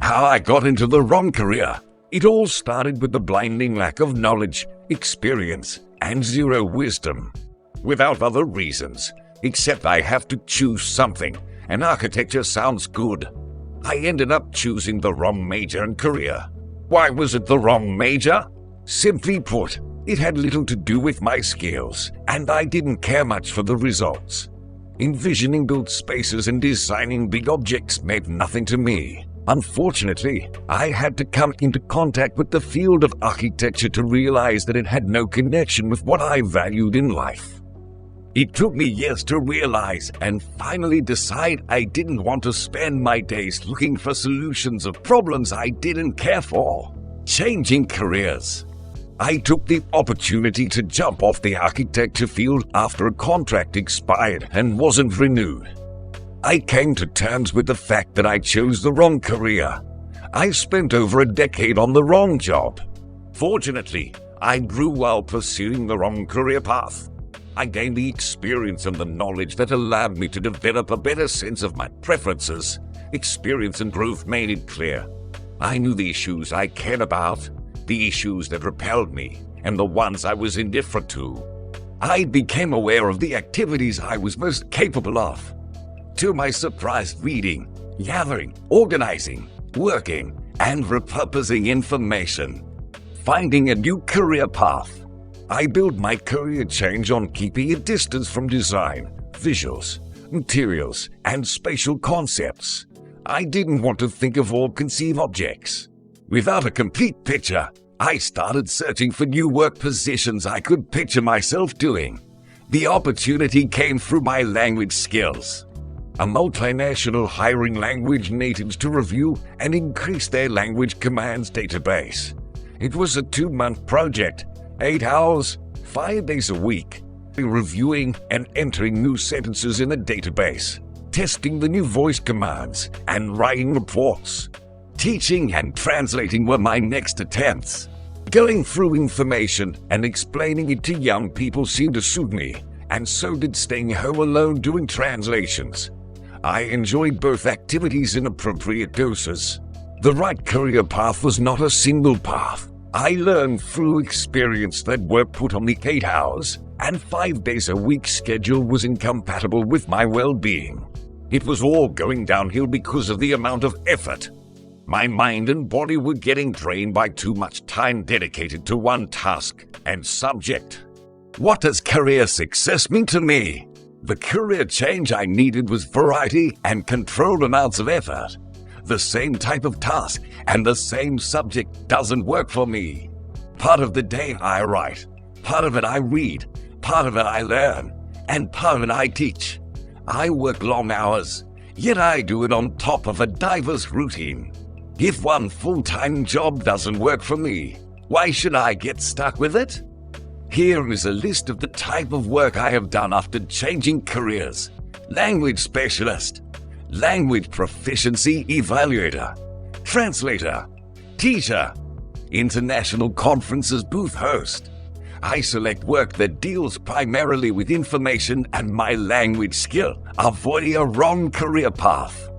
How I got into the wrong career. It all started with the blinding lack of knowledge, experience, and zero wisdom. Without other reasons, except I have to choose something, and architecture sounds good. I ended up choosing the wrong major and career. Why was it the wrong major? Simply put, it had little to do with my skills, and I didn't care much for the results. Envisioning built spaces and designing big objects meant nothing to me. Unfortunately, I had to come into contact with the field of architecture to realize that it had no connection with what I valued in life. It took me years to realize and finally decide I didn't want to spend my days looking for solutions of problems I didn't care for. Changing careers. I took the opportunity to jump off the architecture field after a contract expired and wasn't renewed. I came to terms with the fact that I chose the wrong career. I spent over a decade on the wrong job. Fortunately, I grew while pursuing the wrong career path. I gained the experience and the knowledge that allowed me to develop a better sense of my preferences. Experience and growth made it clear. I knew the issues I cared about, the issues that repelled me, and the ones I was indifferent to. I became aware of the activities I was most capable of. To my surprise, reading, gathering, organizing, working, and repurposing information. Finding a new career path. I built my career change on keeping a distance from design, visuals, materials, and spatial concepts. I didn't want to think of or conceive objects. Without a complete picture, I started searching for new work positions I could picture myself doing. The opportunity came through my language skills. A multinational hiring language natives to review and increase their language commands database. It was a 2-month project, 8 hours, 5 days a week, reviewing and entering new sentences in the database, testing the new voice commands, and writing reports. Teaching and translating were my next attempts. Going through information and explaining it to young people seemed to suit me, and so did staying home alone doing translations. I enjoyed both activities in appropriate doses. The right career path was not a single path. I learned through experience that work put on the 8 hours and 5 days a week schedule was incompatible with my well-being. It was all going downhill because of the amount of effort. My mind and body were getting drained by too much time dedicated to one task and subject. What does career success mean to me? The career change I needed was variety and controlled amounts of effort. The same type of task and the same subject doesn't work for me. Part of the day I write, part of it I read, part of it I learn, and part of it I teach. I work long hours, yet I do it on top of a diverse routine. If one full-time job doesn't work for me, why should I get stuck with it? Here is a list of the type of work I have done after changing careers. Language specialist, language proficiency evaluator, translator, teacher, international conferences booth host. I select work that deals primarily with information and my language skill, avoiding a wrong career path.